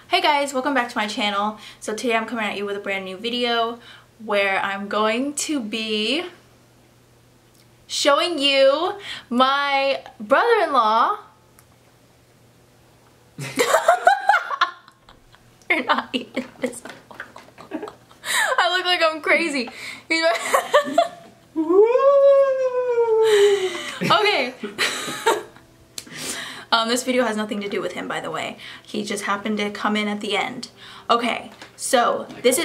Hey guys, welcome back to my channel. So today I'm coming at you with a brand new video where I'm going to be showing you my brother-in-law. You're not even visible. I look like I'm crazy. Okay. This video has nothing to do with him, by the way. He just happened to come in at the end. Okay, so this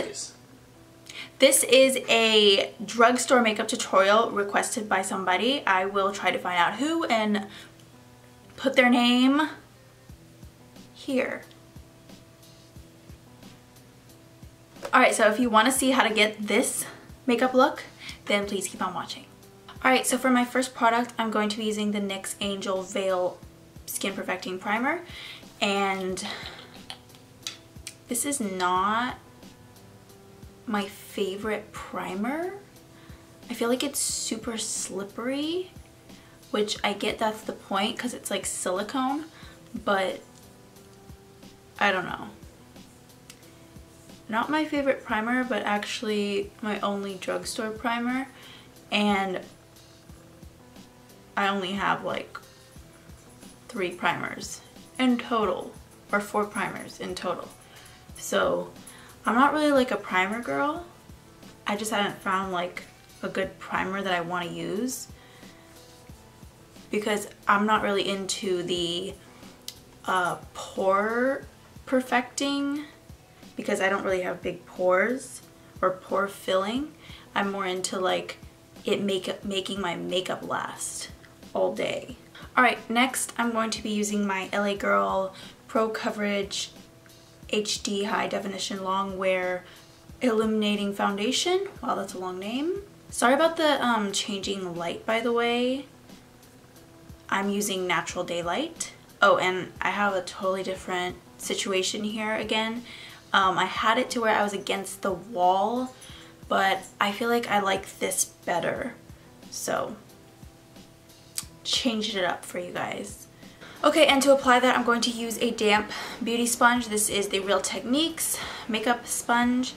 is a drugstore makeup tutorial requested by somebody. I will try to find out who and put their name here. Alright, so if you want to see how to get this makeup look, then please keep on watching. Alright, so for my first product, I'm going to be using the NYX Angel Veil Skin Perfecting Primer, and this is not my favorite primer. I feel like it's super slippery, which I get that's the point because it's like silicone, but I don't know. Not my favorite primer, but actually my only drugstore primer, and I only have like 3 primers in total, or 4 primers in total. So I'm not really like a primer girl. I just haven't found like a good primer that I want to use because I'm not really into the pore perfecting, because I don't really have big pores or pore filling. I'm more into like it making my makeup last all day. Alright, next I'm going to be using my LA Girl Pro Coverage HD High Definition Long Wear Illuminating Foundation. Wow, that's a long name. Sorry about the changing light, by the way. I'm using natural daylight. Oh, and I have a totally different situation here again. I had it to where I was against the wall, but I feel like I like this better. So changed it up for you guys. Okay, and to apply that, I'm going to use a damp beauty sponge. This is the Real Techniques makeup sponge.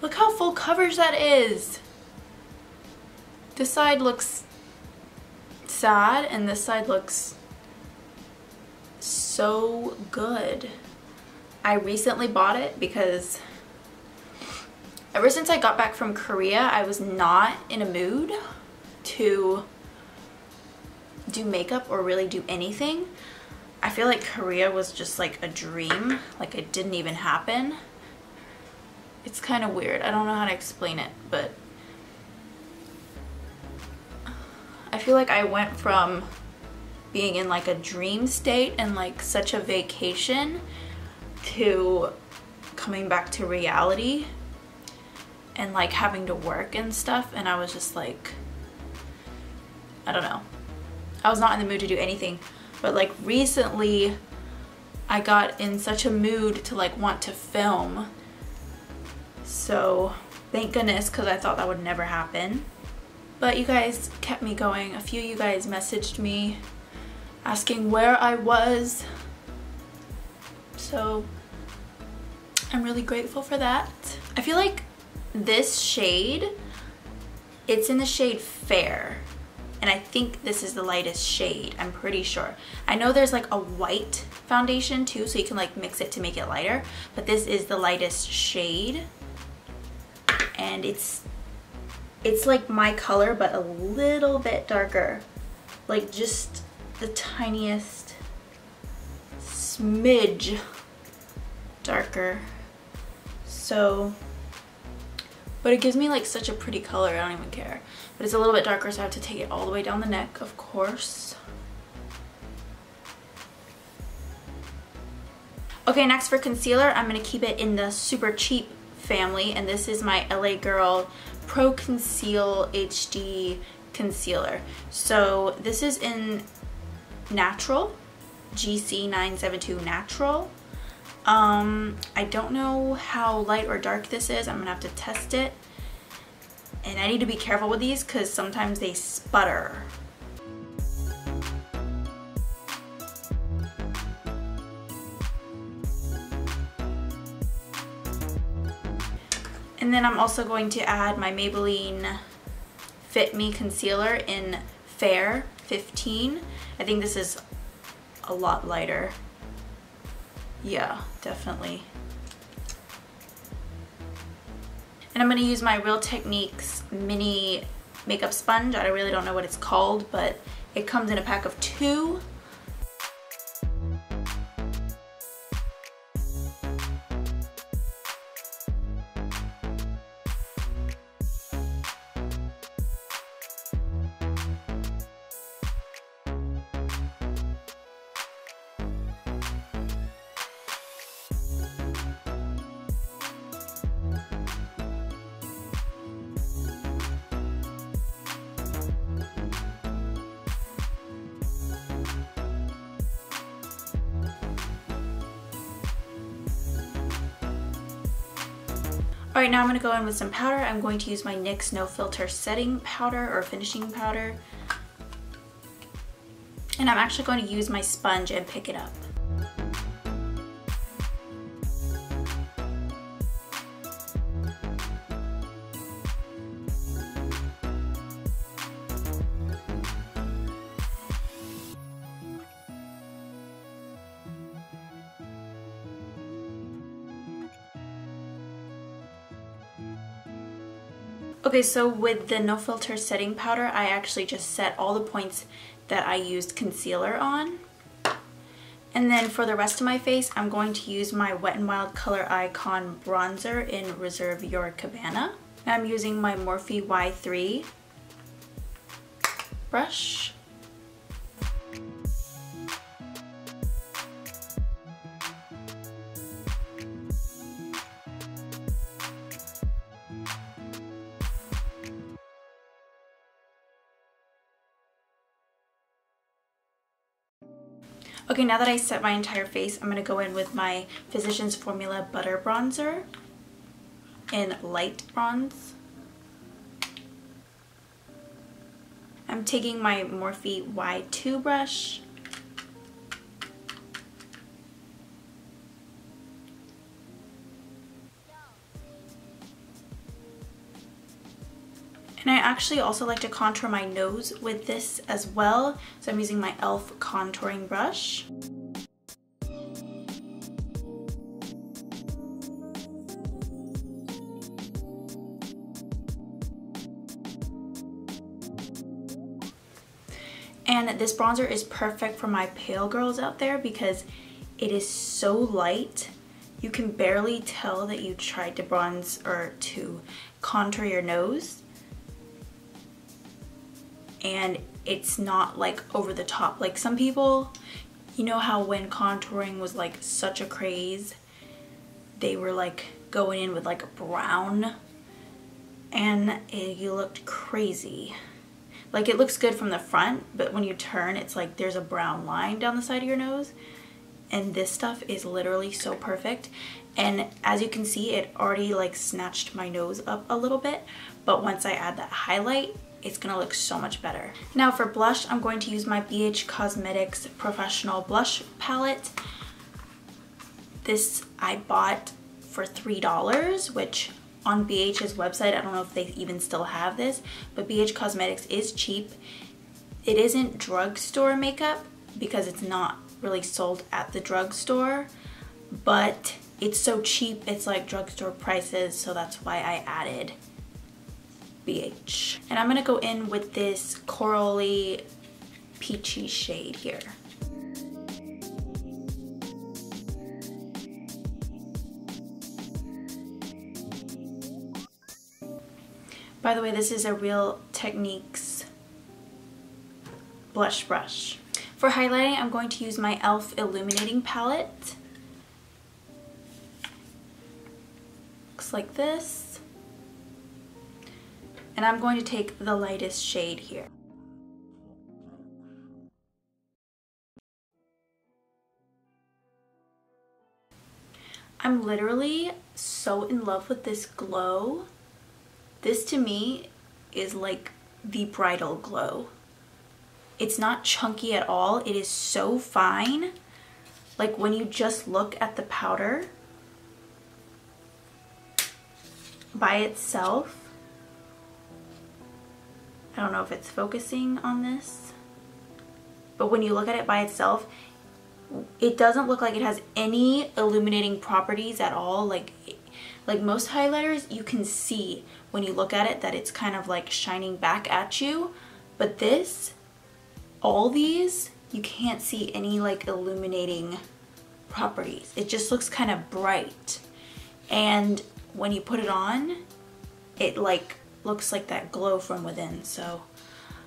Look how full coverage that is. This side looks sad and this side looks so good. I recently bought it because ever since I got back from Korea, I was not in a mood to do makeup or really do anything. I feel like Korea was just like a dream, like it didn't even happen. It's kind of weird. I don't know how to explain it, but I feel like I went from being in like a dream state and like such a vacation to coming back to reality and like having to work and stuff, and I was just like, I don't know. I was not in the mood to do anything, but like recently I got in such a mood to like want to film. So thank goodness, because I thought that would never happen. But you guys kept me going. A few of you guys messaged me asking where I was. So I'm really grateful for that. I feel like this shade, it's in the shade Fair. And I think this is the lightest shade, I'm pretty sure. I know there's like a white foundation too, so you can like mix it to make it lighter. But this is the lightest shade. And it's like my color, but a little bit darker. Like just the tiniest smidge darker. So, but it gives me like such a pretty color, I don't even care. But it's a little bit darker, so I have to take it all the way down the neck, of course. Okay, next for concealer, I'm gonna keep it in the super cheap family, and this is my LA Girl Pro Conceal HD concealer. So this is in Natural, GC972 Natural. I don't know how light or dark this is. I'm gonna have to test it. And I need to be careful with these because sometimes they sputter. And then I'm also going to add my Maybelline Fit Me Concealer in Fair 15. I think this is a lot lighter. Yeah, definitely. And I'm going to use my Real Techniques mini makeup sponge. I really don't know what it's called, but it comes in a pack of 2. Alright, now I'm going to go in with some powder. I'm going to use my NYX No Filter Setting Powder or Finishing Powder. And I'm actually going to use my sponge and pick it up. Okay, so with the No Filter Setting Powder, I actually just set all the points that I used concealer on. And then for the rest of my face, I'm going to use my Wet n Wild Color Icon Bronzer in Reserve Your Cabana. I'm using my Morphe Y3 brush. Okay, now that I set my entire face, I'm going to go in with my Physicians Formula Butter Bronzer in Light Bronze. I'm taking my Morphe Y2 brush. And I actually also like to contour my nose with this as well. So I'm using my e.l.f. contouring brush. And this bronzer is perfect for my pale girls out there because it is so light. You can barely tell that you tried to bronze or to contour your nose. And it's not like over the top. Like some people, you know how when contouring was like such a craze, they were like going in with like a brown and you looked crazy. Like it looks good from the front, but when you turn, it's like there's a brown line down the side of your nose. And this stuff is literally so perfect. And as you can see, it already like snatched my nose up a little bit. But once I add that highlight, it's gonna look so much better. Now for blush, I'm going to use my BhCosmetics Professional Blush Palette. This I bought for $3, which on BH's website, I don't know if they even still have this, but BhCosmetics is cheap. It isn't drugstore makeup because it's not really sold at the drugstore, but it's so cheap, it's like drugstore prices, so that's why I added BH. And I'm gonna go in with this corally peachy shade here. By the way, this is a Real Techniques blush brush. For highlighting, I'm going to use my e.l.f. Illuminating Palette. Looks like this. And I'm going to take the lightest shade here. I'm literally so in love with this glow. This to me is like the bridal glow. It's not chunky at all. It is so fine. Like when you just look at the powder by itself, I don't know if it's focusing on this, but when you look at it by itself, it doesn't look like it has any illuminating properties at all. Like most highlighters, you can see when you look at it that it's kind of like shining back at you, but this, all these, you can't see any like illuminating properties. It just looks kind of bright, and when you put it on, it like looks like that glow from within. So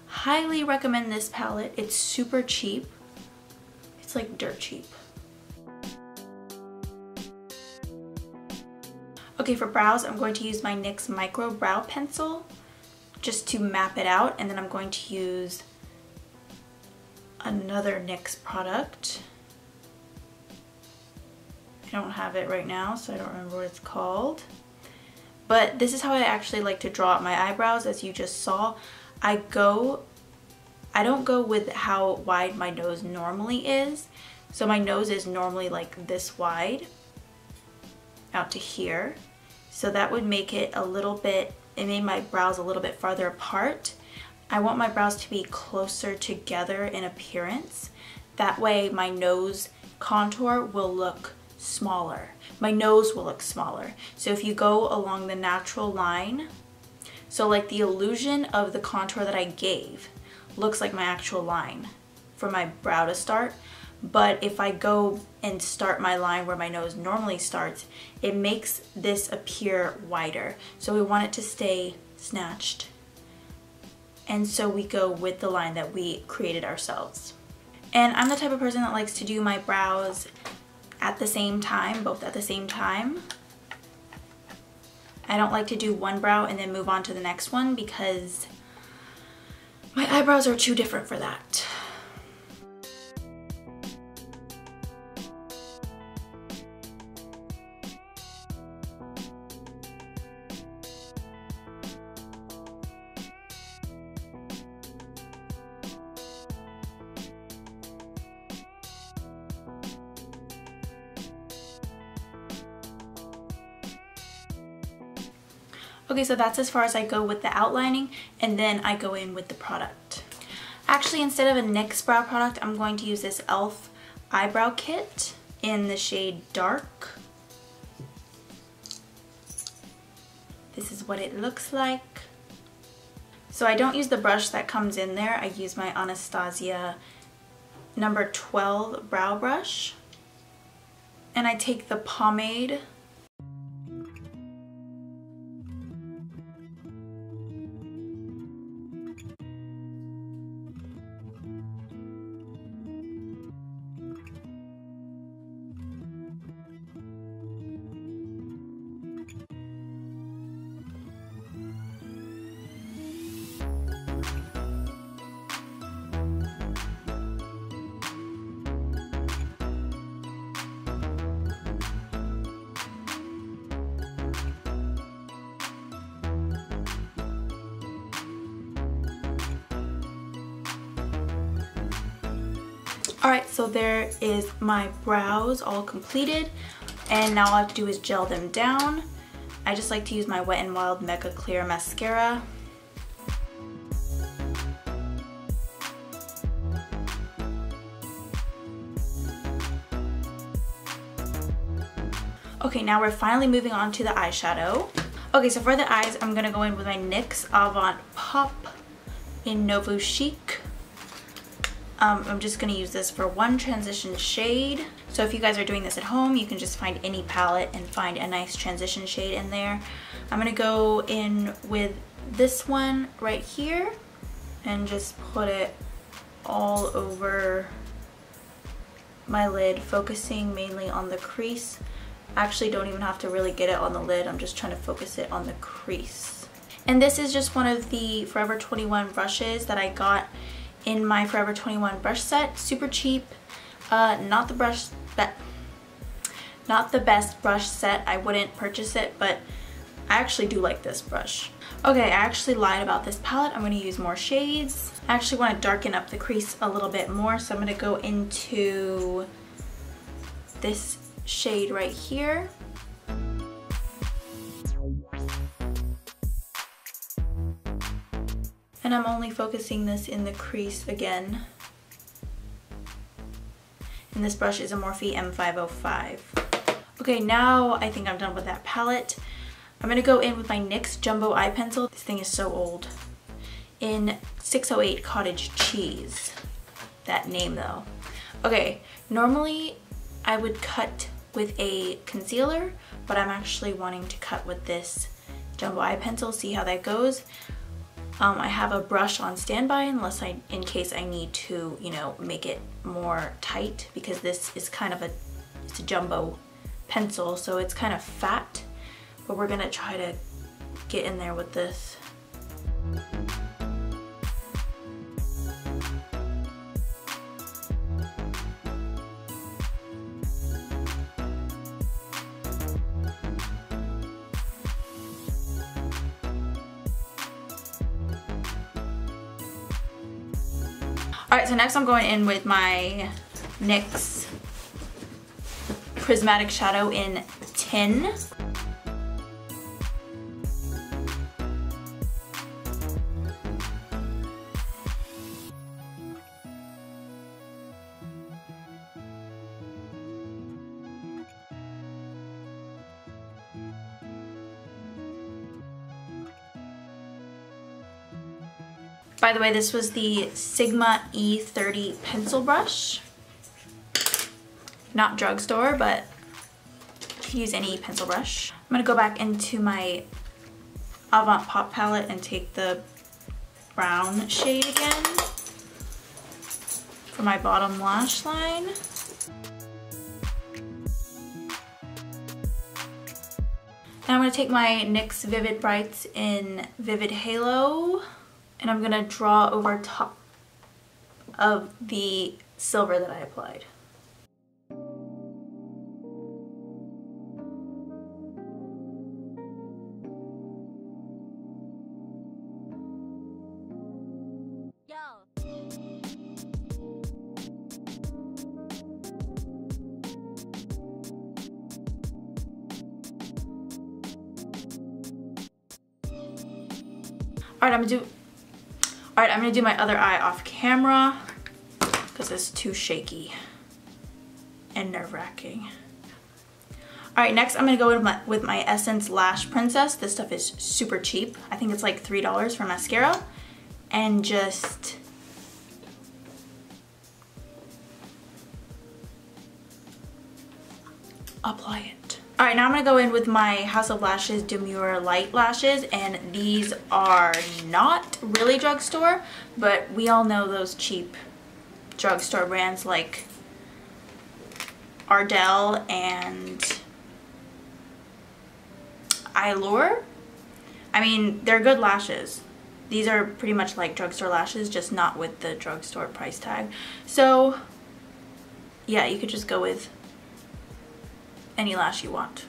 highly recommend this palette. It's super cheap. It's like dirt cheap. Okay, for brows, I'm going to use my NYX Micro Brow Pencil just to map it out, and then I'm going to use another NYX product. I don't have it right now, so I don't remember what it's called. But this is how I actually like to draw out my eyebrows. As you just saw, I don't go with how wide my nose normally is. So my nose is normally like this wide out to here. So that would make it a little bit, it made my brows a little bit farther apart. I want my brows to be closer together in appearance. That way my nose contour will look smaller. My nose will look smaller. So if you go along the natural line, so like the illusion of the contour that I gave looks like my actual line for my brow to start. But if I go and start my line where my nose normally starts, it makes this appear wider. So we want it to stay snatched. And so we go with the line that we created ourselves. And I'm the type of person that likes to do my brows at the same time, both at the same time. I don't like to do one brow and then move on to the next one because my eyebrows are too different for that. Okay, so that's as far as I go with the outlining, and then I go in with the product. Actually, instead of a NYX brow product, I'm going to use this e.l.f. Eyebrow Kit in the shade Dark. This is what it looks like. So I don't use the brush that comes in there. I use my Anastasia number 12 brow brush. And I take the pomade . Alright, so there is my brows all completed, and now all I have to do is gel them down. I just like to use my Wet n Wild MegaClear mascara. Okay, now we're finally moving on to the eyeshadow. Okay, so for the eyes, I'm going to go in with my NYX Avante Pop in Nouveu Chic. I'm just going to use this for one transition shade. So if you guys are doing this at home, you can just find any palette and find a nice transition shade in there. I'm going to go in with this one right here and just put it all over my lid, focusing mainly on the crease. Actually, don't even have to really get it on the lid. I'm just trying to focus it on the crease. And this is just one of the Forever 21 brushes that I got in my Forever 21 brush set. Super cheap. Not the Not the best brush set. I wouldn't purchase it, but I actually do like this brush. Okay, I actually lied about this palette. I'm going to use more shades. I actually want to darken up the crease a little bit more, so I'm going to go into this shade right here. And I'm only focusing this in the crease again. And this brush is a Morphe M505. Okay, now I think I'm done with that palette. I'm gonna go in with my NYX Jumbo Eye Pencil. This thing is so old. In 608 Cottage Cheese. That name though. Okay, normally I would cut with a concealer, but I'm actually wanting to cut with this Jumbo Eye Pencil, see how that goes. I have a brush on standby in case I need to, you know, make it more tight, because this is kind of it's a jumbo pencil, so it's kind of fat, but we're gonna try to get in there with this. Alright, so next I'm going in with my NYX Prismatic Shadow in Tin. By the way, this was the Sigma E30 pencil brush. Not Drugstore, but you can use any pencil brush. I'm gonna go back into my Avante Pop palette and take the brown shade again for my bottom lash line. And I'm gonna take my NYX Vivid Brights in Vivid Halo, and I'm gonna draw over top of the silver that I applied. Alright, I'm gonna do my other eye off camera because it's too shaky and nerve-wracking. Alright, next I'm gonna go with my Essence Lash Princess. This stuff is super cheap. I think it's like $3 for mascara. And just apply it. Alright, now I'm going to go in with my House of Lashes Demure Light Lashes, and these are not really drugstore, but we all know those cheap drugstore brands like Ardell and Allure. I mean, they're good lashes. These are pretty much like drugstore lashes, just not with the drugstore price tag. So yeah, you could just go with any lash you want.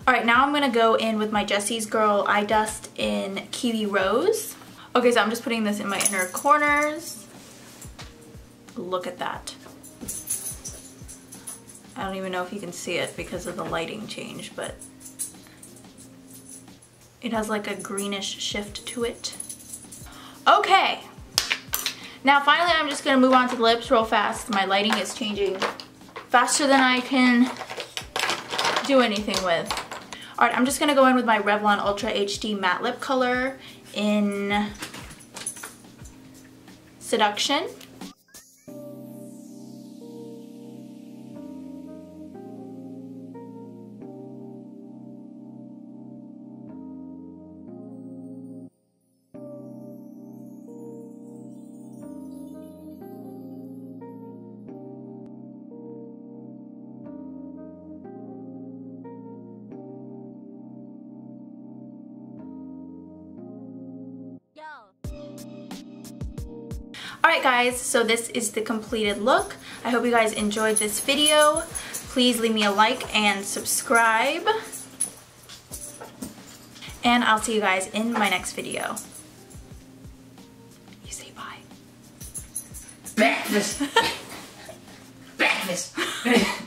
Alright, now I'm going to go in with my Jessie's Girl Eye Dust in Kiwi Rose. Okay, so I'm just putting this in my inner corners. Look at that. I don't even know if you can see it because of the lighting change, but it has like a greenish shift to it. Okay, now finally I'm just going to move on to the lips real fast. My lighting is changing faster than I can do anything with. Alright, I'm just going to go in with my Revlon Ultra HD Matte Lip Color in Seduction. Alright guys, so this is the completed look. I hope you guys enjoyed this video. Please leave me a like and subscribe. And I'll see you guys in my next video. You say bye.